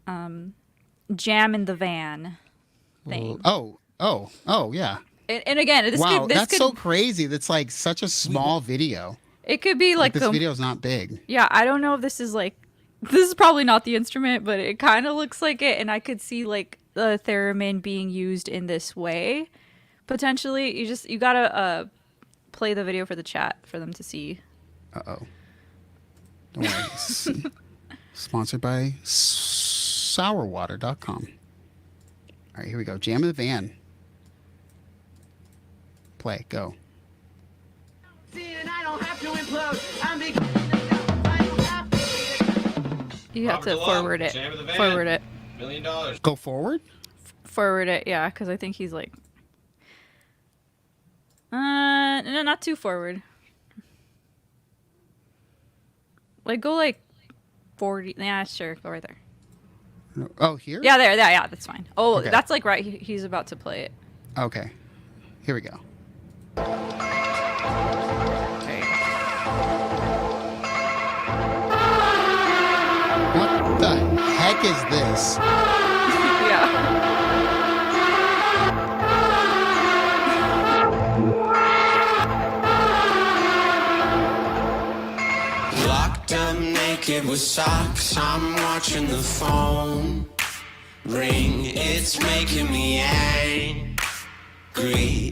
jam in the van thing. Oh, yeah. And again, this that's could, so crazy. That's like such a small video. It could be like this video's not big. Yeah, I don't know if this is probably not the instrument, but it kind of looks like it, and I could see like the theremin being used in this way potentially. You gotta play the video for the chat for them to see. Don't worry. Sponsored by sourwater.com. All right, here we go. Jam in the van. Play. Go. You have to forward it. Forward it. $1 million. Go forward? Forward it, yeah, because I think he's like, no, not too forward. Like go like 40. Yeah, sure, go right there. Oh, here? Yeah, there, yeah, that's fine. Oh, Okay. that's like right. He's about to play it. Okay. Here we go. There you go. What the heck is this? Yeah. Locked up naked with socks, I'm watching the phone ring. It's making me angry,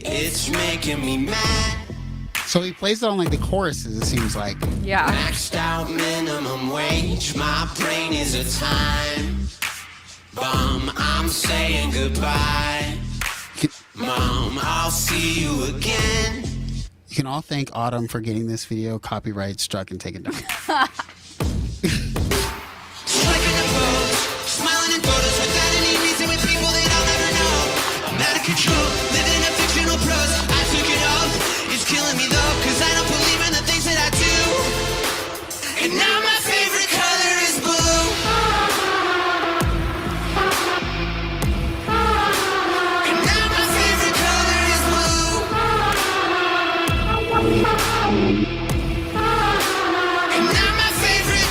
it's making me mad. So he plays it on like the choruses, it seems like. Yeah. Maxed out minimum wage, my brain is a time bomb. I'm saying goodbye, Mom, I'll see you again. You can all thank Autumn for getting this video copyright struck and taken down. Swiping the photos, smiling in photos without any reason with people that I'll never know. I'm out of control, living in a fictional prose. I took it off, it's killing me though, cause I don't believe in the things that I do. And now my favorite color is blue. And now my favorite color is blue. And now my favorite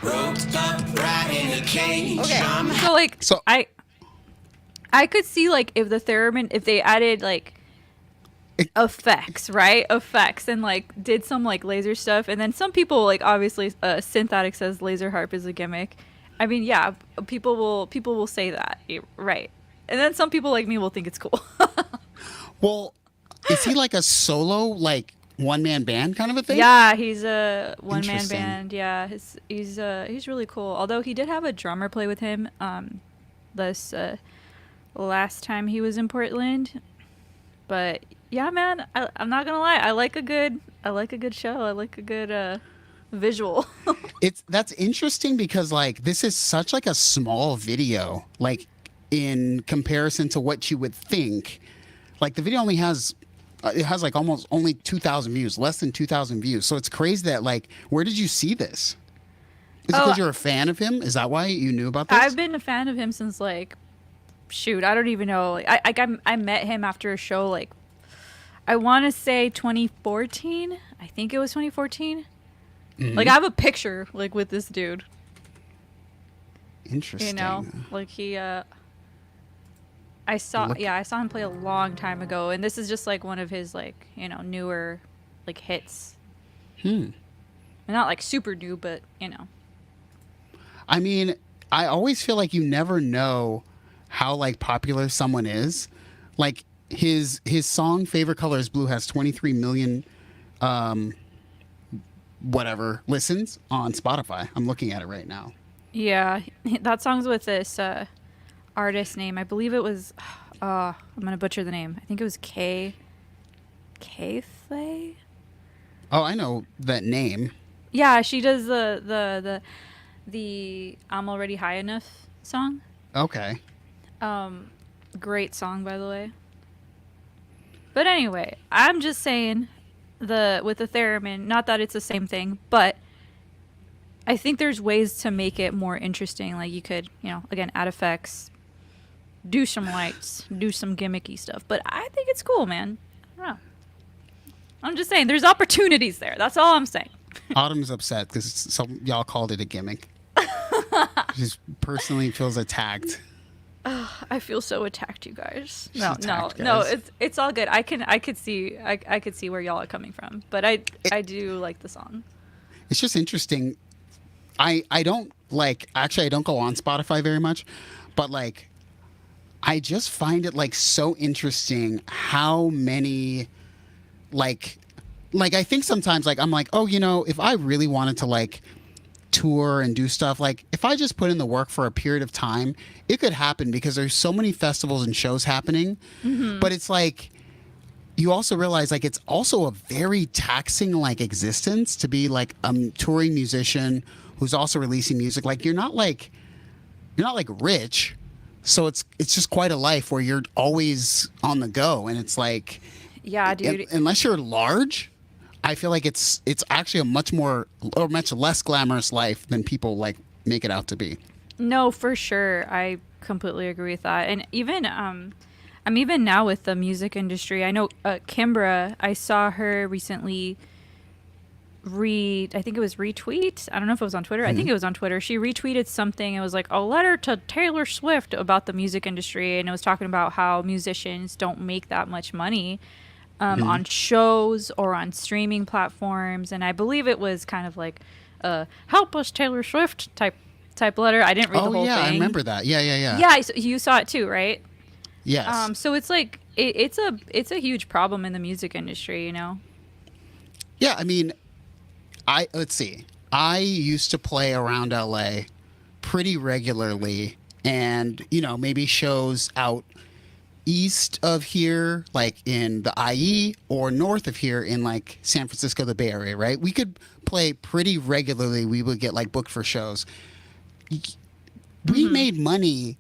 roped up right in a cage. Okay. So like, So- I could see like if the theremin, if they added like effects, right? Effects and like did some like laser stuff, and then some people like obviously Synthetic says laser harp is a gimmick. I mean, yeah, people will say that, right? And then some people like me will think it's cool. Well, is he like a solo, like one-man band kind of a thing? Yeah, he's a one-man Interesting. band. Yeah, he's really cool. Although he did have a drummer play with him this last time he was in Portland. But yeah, man, I'm not gonna lie. I like a good show. I like a good visual. That's interesting because like this is such like a small video, like in comparison to what you would think. Like the video only has it has like almost only 2,000 views, less than 2,000 views. So it's crazy that like, where did you see this? Is it because you're a fan of him? Is that why you knew about this? I've been a fan of him since like, shoot, I don't even know. I met him after a show like, I want to say 2014. I think it was 2014. Mm-hmm. Like I have a picture like with this dude. Interesting. You know, like he. I saw him play a long time ago, and this is just like one of his like newer like hits. Not like super new, but I mean, I always feel like you never know how like popular someone is. Like his song "Favorite Color is Blue" has 23 million whatever listens on Spotify. I'm looking at it right now. Yeah, that song's with this artist name. I believe it was. I'm gonna butcher the name. I think it was K. Flay. Oh, I know that name. Yeah, she does the "I'm Already High Enough" song. Okay. Great song, by the way. But anyway, I'm just saying with the theremin, not that it's the same thing, but I think there's ways to make it more interesting. Like you could, again, add effects, do some lights, do some gimmicky stuff. But I think it's cool, man. I don't know. I'm just saying there's opportunities there. That's all I'm saying. Autumn's upset because some y'all called it a gimmick. She personally feels attacked. I feel so attacked, you guys. She's No, attacked, no, guys. it's all good. I could see where y'all are coming from, but I do like the song. It's just interesting. I don't like, actually I don't go on Spotify very much, but like I just find it like so interesting how many like I think sometimes like I'm like, oh, if I really wanted to like tour and do stuff, like if I just put in the work for a period of time, it could happen because there's so many festivals and shows happening. But it's like you also realize like it's also a very taxing like existence to be like a touring musician who's also releasing music. Like you're not like rich, So it's just quite a life where you're always on the go, and it's like, yeah, dude. Unless you're large, I feel like it's actually a much less glamorous life than people like make it out to be. No, for sure. I completely agree with that. And even I'm even now with the music industry. I know Kimbra, I saw her recently I think it was retweet. I don't know if it was on Twitter. I think it was on Twitter. She retweeted something. It was like a letter to Taylor Swift about the music industry. And it was talking about how musicians don't make that much money on shows or on streaming platforms. And I believe it was kind of like help us Taylor Swift type letter. I didn't read the whole thing. Oh, yeah, I remember that. Yeah. Yeah, you saw it too, right? Yes. So it's like, it's a huge problem in the music industry, you know? Yeah, I mean, let's see. I used to play around LA pretty regularly, and maybe shows out east of here, like in the IE, or north of here in like San Francisco, the Bay Area, right? We could play pretty regularly. We would get like booked for shows. We made money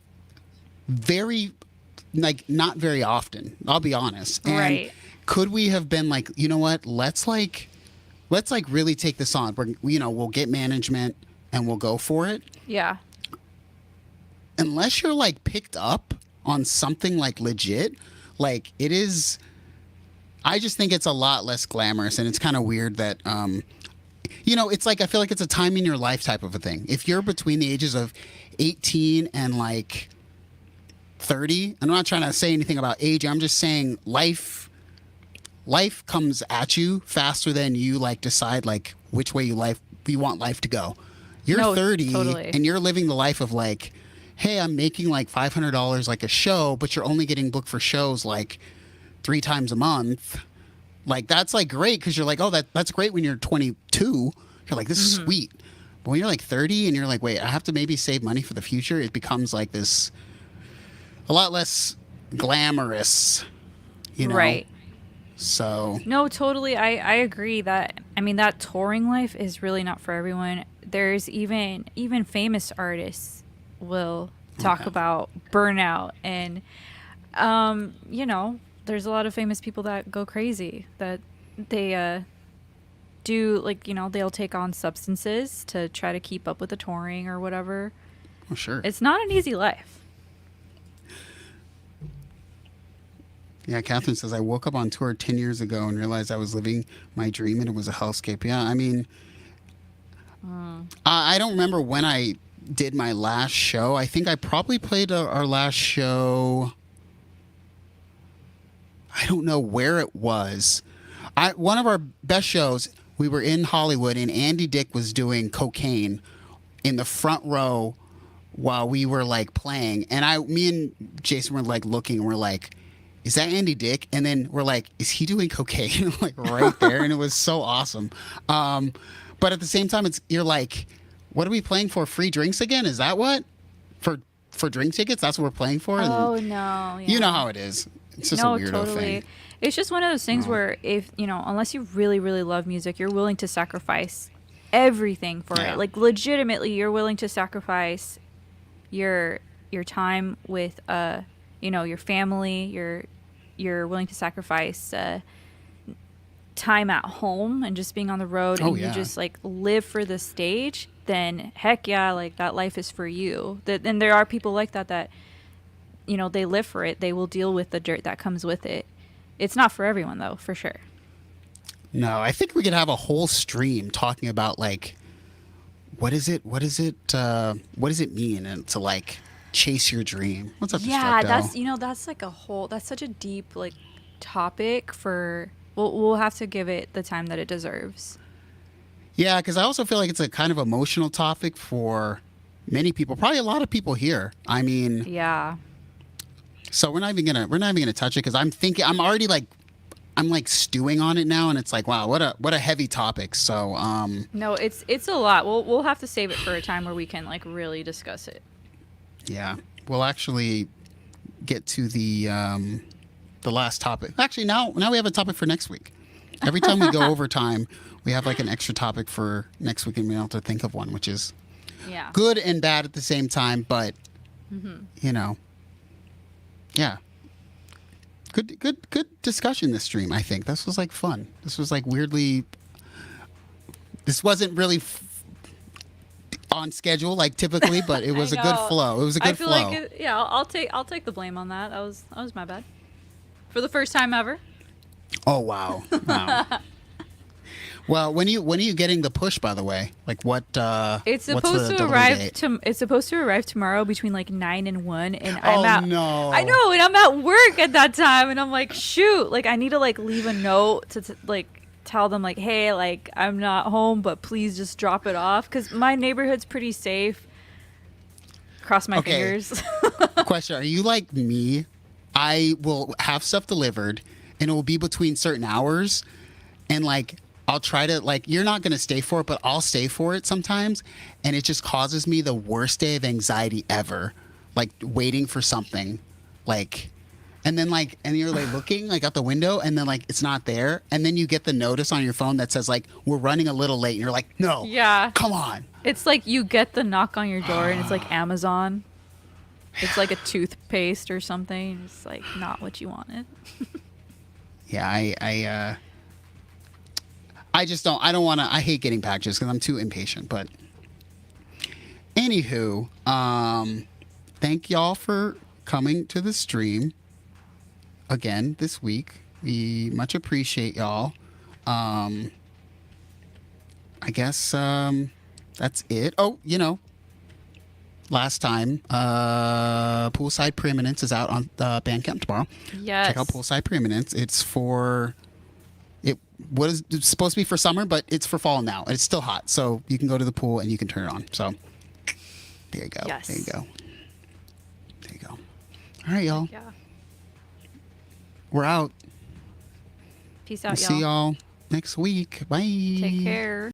not very often, I'll be honest. And Right. could we have been like, you know what, let's really take this on. We'll get management and we'll go for it. Yeah. Unless you're like picked up on something like legit, like it is, I just think it's a lot less glamorous, and it's kind of weird that, it's like, I feel like it's a time in your life type of a thing. If you're between the ages of 18 and like 30, I'm not trying to say anything about age. I'm just saying life comes at you faster than you like decide like which way you want life to go. You're 30 totally. And you're living the life of like, hey, I'm making like $500 like a show, but you're only getting booked for shows like 3 times a month. Like that's like great because you're like, oh, that's great when you're 22. You're like, this is sweet. But when you're like 30 and you're like, wait, I have to maybe save money for the future, it becomes like this a lot less glamorous, Right. So No, totally. I agree that, I mean, that touring life is really not for everyone. There's even famous artists will talk about burnout, and there's a lot of famous people that go crazy, that they do, like, they'll take on substances to try to keep up with the touring or whatever. Oh, sure. It's not an easy life. Yeah, Catherine says, I woke up on tour 10 years ago and realized I was living my dream and it was a hellscape. Yeah, I mean, I don't remember when I did my last show. I think I probably played our last show. I don't know where it was. One of our best shows, we were in Hollywood and Andy Dick was doing cocaine in the front row while we were like playing. And me and Jason were like looking and we're like, is that Andy Dick? And then we're like, is he doing cocaine? Like right there. And it was so awesome. But at the same time, you're like, what are we playing for? Free drinks again? Is that what? For drink tickets? That's what we're playing for? And Oh, no. Yeah. you know how it is. It's just a weirdo thing. It's just one of those things where if, unless you really, really love music, you're willing to sacrifice everything for it. Like legitimately, you're willing to sacrifice your time with, your family. You're willing to sacrifice time at home and just being on the road, and you just like live for the stage. Then heck yeah, like that life is for you. And there are people like that they live for it. They will deal with the dirt that comes with it. It's not for everyone though, for sure. No, I think we could have a whole stream talking about like, what does it mean and to like chase your dream? What's up, Yeah, Destructo? that's like that's such a deep like topic for. We'll have to give it the time that it deserves. Yeah, because I also feel like it's a kind of emotional topic for many people, probably a lot of people here. I mean, Yeah. so we're not even gonna touch it because I'm already like, I'm like stewing on it now, and it's like, wow, what a heavy topic. So No, it's a lot. We'll have to save it for a time where we can like really discuss it. yeah, we'll actually get to the last topic. Actually, now we have a topic for next week. Every time we go over time, we have like an extra topic for next week, and we don't have to think of one, which is Yeah. good and bad at the same time. But yeah. Good discussion this stream, I think. This was like fun. This was like weirdly. This wasn't really on schedule like typically, but it was a good flow. It was a good flow. I feel like I'll take the blame on that. That was my bad. For the first time ever. Oh wow. Well, when are you getting the push, by the way? Like what? It's supposed to arrive. It's supposed to arrive tomorrow between like 9 and 1, and no. I know, and I'm at work at that time, and I'm like, shoot, like I need to like leave a note to like tell them like, hey, like I'm not home, but please just drop it off because my neighborhood's pretty safe. Cross my fingers. Question: are you like me? I will have stuff delivered, and it will be between certain hours, and like. I'll try to, like, you're not going to stay for it, but I'll stay for it sometimes. And it just causes me the worst day of anxiety ever. Like, waiting for something. Like, and then, like, and you're, like, looking, like, out the window, and then, like, it's not there. And then you get the notice on your phone that says, like, we're running a little late. And you're like, no. Yeah. Come on. It's like you get the knock on your door, and it's like Amazon. It's like a toothpaste or something. It's, like, not what you wanted. Yeah, I just don't. I don't want to. I hate getting packages because I'm too impatient. But anywho, thank y'all for coming to the stream again this week. We much appreciate y'all. I guess that's it. Oh, last time, Poolside Preeminence is out on Bandcamp tomorrow. Yes. Check out Poolside Preeminence. It's for. It's supposed to be for summer, but it's for fall now. And it's still hot. So you can go to the pool and you can turn it on. So there you go. Yes. There you go. There you go. All right, y'all. Yeah. We're out. Peace out, y'all. See y'all next week. Bye. Take care.